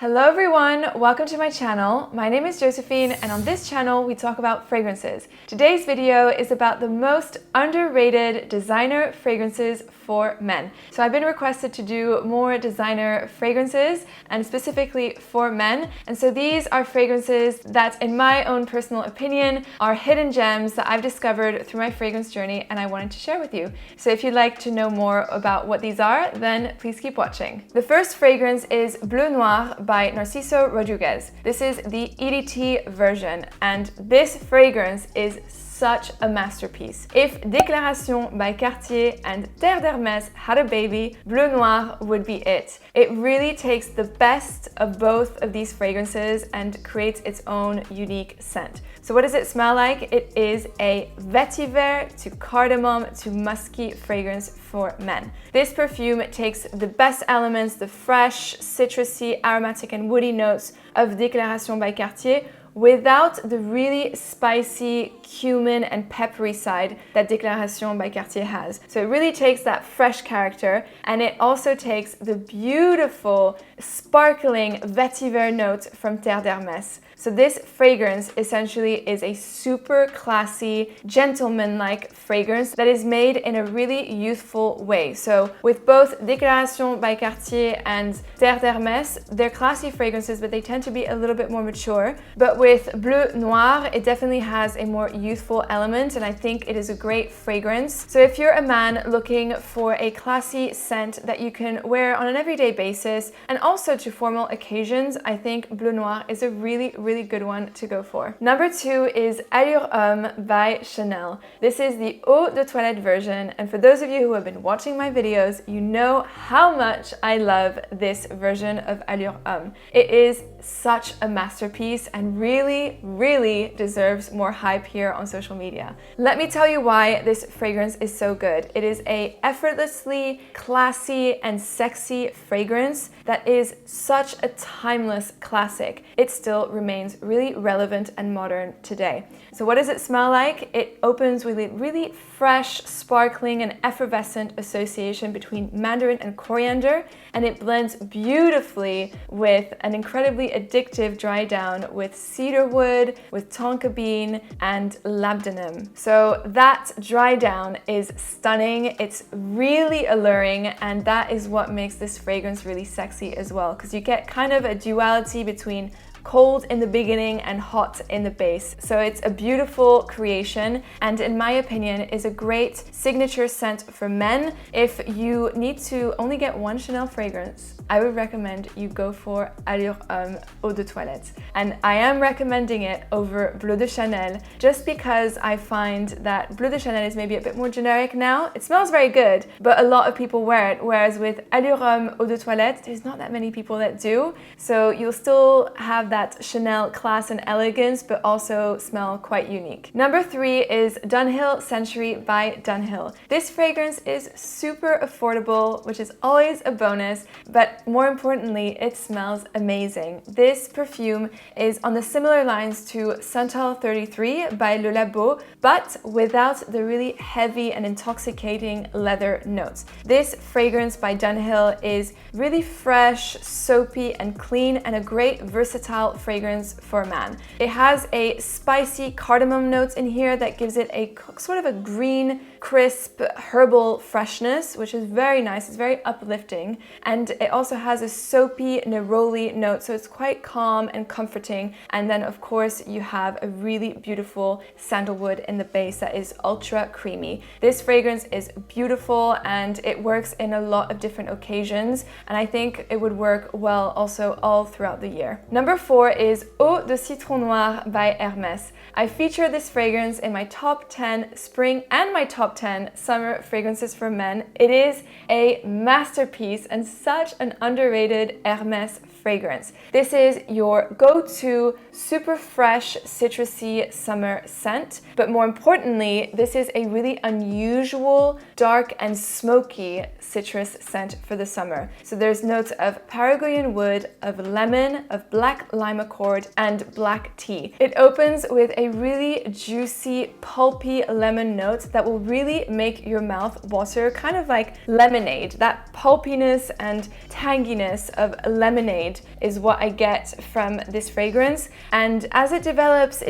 Hello everyone, welcome to my channel. My name is Josephine and on this channel we talk about fragrances. Today's video is about the most underrated designer fragrances for men. So I've been requested to do more designer fragrances and specifically for men. And so these are fragrances that in my own personal opinion are hidden gems that I've discovered through my fragrance journey and I wanted to share with you. So if you'd like to know more about what these are, then please keep watching. The first fragrance is Bleu Noir by Narciso Rodriguez. This is the EDT version and this fragrance is such a masterpiece. If Déclaration by Cartier and Terre d'Hermès had a baby, Bleu Noir would be it. It really takes the best of both of these fragrances and creates its own unique scent. So what does it smell like? It is a vetiver to cardamom to musky fragrance for men. This perfume takes the best elements, the fresh, citrusy, aromatic and woody notes of Déclaration by Cartier without the really spicy cumin and peppery side that Déclaration by Cartier has. So it really takes that fresh character and it also takes the beautiful, sparkling vetiver notes from Terre d'Hermès. So this fragrance essentially is a super classy, gentleman-like fragrance that is made in a really youthful way. So with both Déclaration by Cartier and Terre d'Hermès, they're classy fragrances, but they tend to be a little bit more mature. But with Bleu Noir, it definitely has a more youthful element, and I think it is a great fragrance. So if you're a man looking for a classy scent that you can wear on an everyday basis, and also to formal occasions, I think Bleu Noir is a really good one to go for. Number 2 is Allure Homme by Chanel. This is the eau de toilette version, and for those of you who have been watching my videos, you know how much I love this version of Allure Homme. It is such a masterpiece and really deserves more hype here on social media. Let me tell you why this fragrance is so good. It is a effortlessly classy and sexy fragrance that is such a timeless classic. It still remains really relevant and modern today. So what does it smell like? It opens with a really fresh, sparkling and effervescent association between mandarin and coriander, and it blends beautifully with an incredibly addictive dry down with cedarwood, with tonka bean and labdanum. So that dry down is stunning. It's really alluring, and that is what makes this fragrance really sexy as well, because you get kind of a duality between cold in the beginning and hot in the base. So it's a beautiful creation and in my opinion is a great signature scent for men. If you need to only get one Chanel fragrance, I would recommend you go for Allure Homme Eau de Toilette. And I am recommending it over Bleu de Chanel just because I find that Bleu de Chanel is maybe a bit more generic now. It smells very good, but a lot of people wear it, whereas with Allure Homme Eau de Toilette, there's not that many people that do. So you'll still have that Chanel class and elegance, but also smell quite unique. Number 3 is Dunhill Century by Dunhill. This fragrance is super affordable, which is always a bonus, but more importantly, it smells amazing. This perfume is on the similar lines to Santal 33 by Le Labo, but without the really heavy and intoxicating leather notes. This fragrance by Dunhill is really fresh, soapy and clean, and a great versatile fragrance for a man. It has a spicy cardamom notes in here that gives it a sort of a green, crisp, herbal freshness, which is very nice. It's very uplifting, and it also has a soapy neroli note, so it's quite calm and comforting. And then of course you have a really beautiful sandalwood in the base that is ultra creamy. This fragrance is beautiful and it works in a lot of different occasions, and I think it would work well also all throughout the year. Number 4 is Eau de Citron Noir by Hermès. I feature this fragrance in my top 10 spring and my top 10 summer fragrances for men. It is a masterpiece and such an underrated Hermès fragrance. This is your go-to super fresh, citrusy summer scent, but more importantly, this is a really unusual, dark and smoky citrus scent for the summer. So there's notes of Paraguayan wood, of lemon, of black lime accord, and black tea. It opens with a really juicy, pulpy lemon note that will really make your mouth water, kind of like lemonade. That pulpiness and tanginess of lemonade is what I get from this fragrance. And as it develops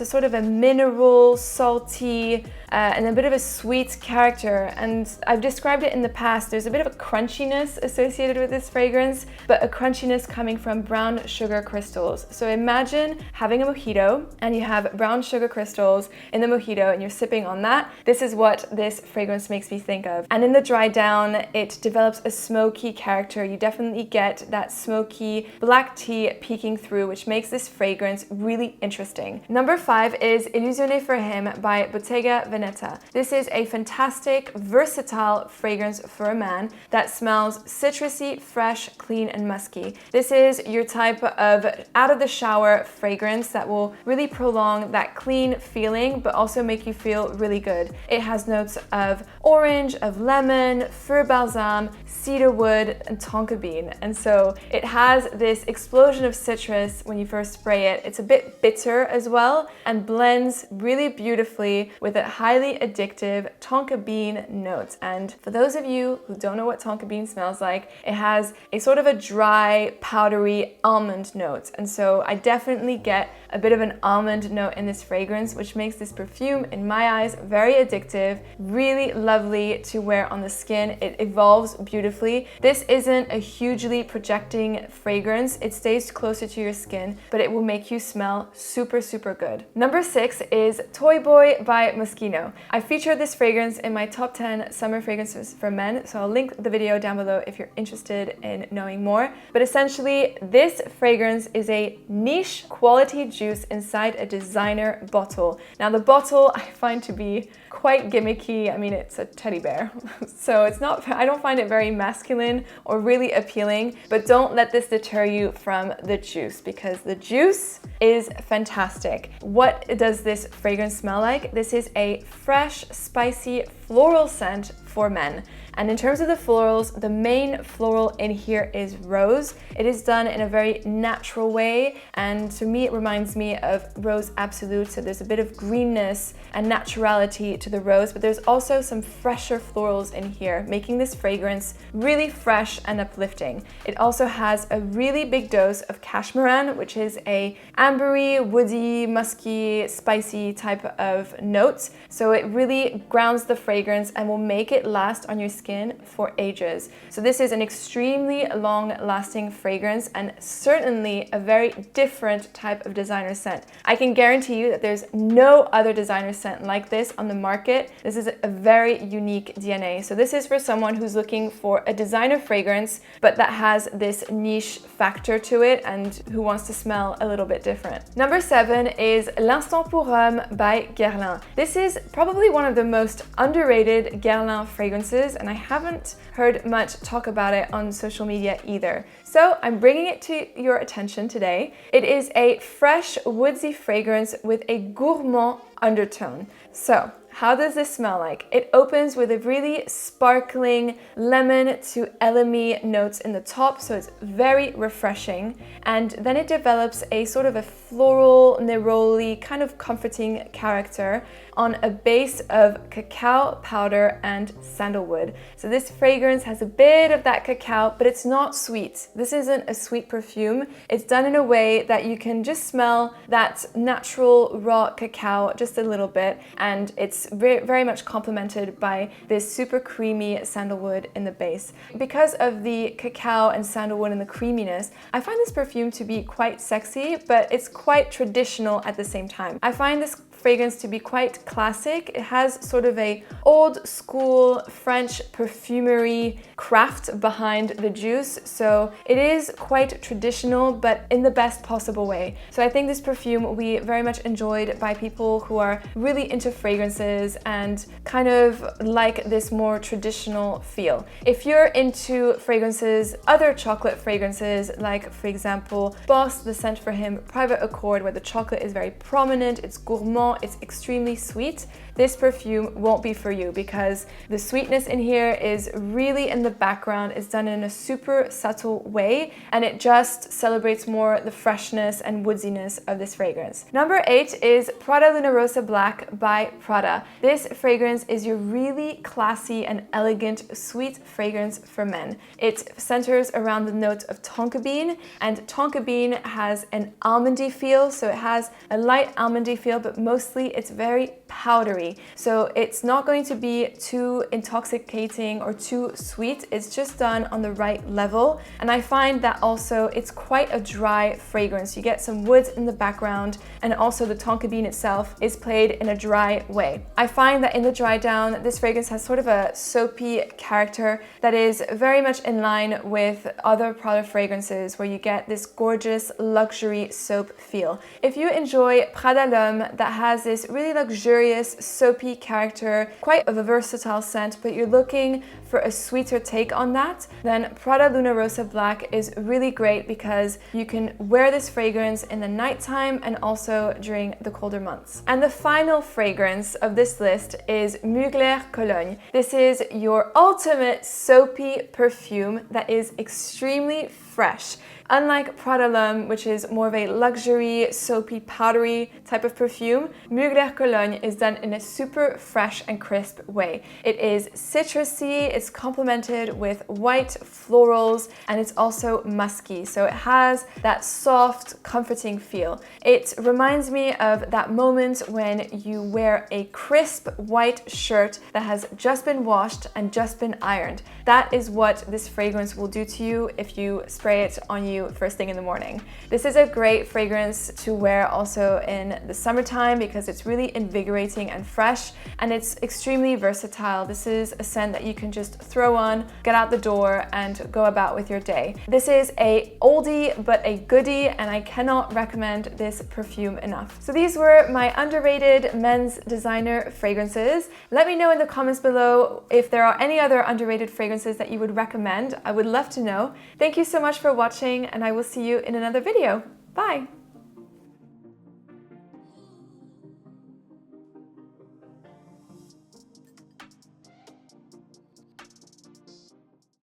a sort of a mineral, salty, and a bit of a sweet character. And I've described it in the past. There's a bit of a crunchiness associated with this fragrance, but a crunchiness coming from brown sugar crystals. So imagine having a mojito and you have brown sugar crystals in the mojito and you're sipping on that. This is what this fragrance makes me think of. And in the dry down, it develops a smoky character. You definitely get that smoky black tea peeking through, which makes this fragrance really interesting. Number 5 is Illusione for Him by Bottega Veneta. This is a fantastic, versatile fragrance for a man that smells citrusy, fresh, clean, and musky. This is your type of out of the shower fragrance that will really prolong that clean feeling, but also make you feel really good. It has notes of orange, of lemon, fir balsam, cedar wood, and tonka bean. And so it has this explosion of citrus when you first spray it. It's a bit bitter as well and blends really beautifully with a highly addictive tonka bean note. And for those of you who don't know what tonka bean smells like, it has a sort of a dry, powdery almond note. And so I definitely get a bit of an almond note in this fragrance, which makes this perfume, in my eyes, very addictive, really lovely to wear on the skin. It evolves beautifully. This isn't a hugely projecting fragrance. It stays closer to your skin, but it will make you smell super, super good. Number 6 is Toy Boy by Moschino. I featured this fragrance in my top 10 summer fragrances for men, so I'll link the video down below if you're interested in knowing more. But essentially, this fragrance is a niche quality juice inside a designer bottle. Now, the bottle I find to be quite gimmicky. I mean, it's a teddy bear, so it's not, I don't find it very masculine or really appealing, but don't let this deter you from the juice, because the juice is fantastic. What does this fragrance smell like? This is a fresh, spicy, floral scent for men. And in terms of the florals, the main floral in here is rose. It is done in a very natural way, and to me it reminds me of Rose Absolute, so there's a bit of greenness and naturality to the rose, but there's also some fresher florals in here, making this fragrance really fresh and uplifting. It also has a really big dose of cashmeran, which is a ambery, woody, musky, spicy type of note, so it really grounds the fragrance and will make it last on your skin for ages. So this is an extremely long-lasting fragrance and certainly a very different type of designer scent. I can guarantee you that there's no other designer scent like this on the market. This is a very unique DNA. So this is for someone who's looking for a designer fragrance, but that has this niche factor to it and who wants to smell a little bit different. Number 7 is L'Instant pour Homme by Guerlain. This is probably one of the most underrated Guerlain fragrances, and I haven't heard much talk about it on social media either. So I'm bringing it to your attention today. It is a fresh, woodsy fragrance with a gourmand undertone. So how does this smell like? It opens with a really sparkling lemon to elemi notes in the top, so it's very refreshing. And then it develops a sort of a floral, neroli, kind of comforting character on a base of cacao powder and sandalwood. So this fragrance has a bit of that cacao, but it's not sweet. This isn't a sweet perfume. It's done in a way that you can just smell that natural raw cacao just a little bit, and it's very much complemented by this super creamy sandalwood in the base. Because of the cacao and sandalwood and the creaminess, I find this perfume to be quite sexy, but it's quite traditional at the same time. I find this fragrance to be quite classic. It has sort of a old school French perfumery craft behind the juice, so it is quite traditional, but in the best possible way. So I think this perfume will be very much enjoyed by people who are really into fragrances and kind of like this more traditional feel. If you're into fragrances, other chocolate fragrances, like for example, Boss, the scent for him, Private Accord, where the chocolate is very prominent, it's gourmand, normal, it's extremely sweet, this perfume won't be for you because the sweetness in here is really in the background. It's done in a super subtle way, and it just celebrates more the freshness and woodiness of this fragrance. Number 8 is Prada Luna Rossa Black by Prada. This fragrance is your really classy and elegant sweet fragrance for men. It centers around the note of tonka bean, and tonka bean has an almondy feel, so it has a light almondy feel, but mostly it's very powdery. So it's not going to be too intoxicating or too sweet. It's just done on the right level. And I find that also it's quite a dry fragrance. You get some woods in the background, and also the tonka bean itself is played in a dry way. I find that in the dry down, this fragrance has sort of a soapy character that is very much in line with other Prada fragrances where you get this gorgeous luxury soap feel. If you enjoy Prada L'Homme that has this really luxurious soapy character, quite of a versatile scent, but you're looking for a sweeter take on that, then Prada Luna Rossa Black is really great because you can wear this fragrance in the nighttime and also during the colder months. And the final fragrance of this list is Mugler Cologne. This is your ultimate soapy perfume that is extremely fresh. Unlike Prada L'Homme, which is more of a luxury, soapy, powdery type of perfume, Mugler Cologne is done in a super fresh and crisp way. It is citrusy, it's complemented with white florals, and it's also musky, so it has that soft, comforting feel. It reminds me of that moment when you wear a crisp white shirt that has just been washed and just been ironed. That is what this fragrance will do to you if you spray it on you first thing in the morning. This is a great fragrance to wear also in the summertime because it's really invigorating and fresh, and it's extremely versatile. This is a scent that you can just throw on, get out the door, and go about with your day. This is a oldie but a goodie, and I cannot recommend this perfume enough. So these were my underrated men's designer fragrances. Let me know in the comments below if there are any other underrated fragrances that you would recommend. I would love to know. Thank you so much for watching, and I will see you in another video. Bye!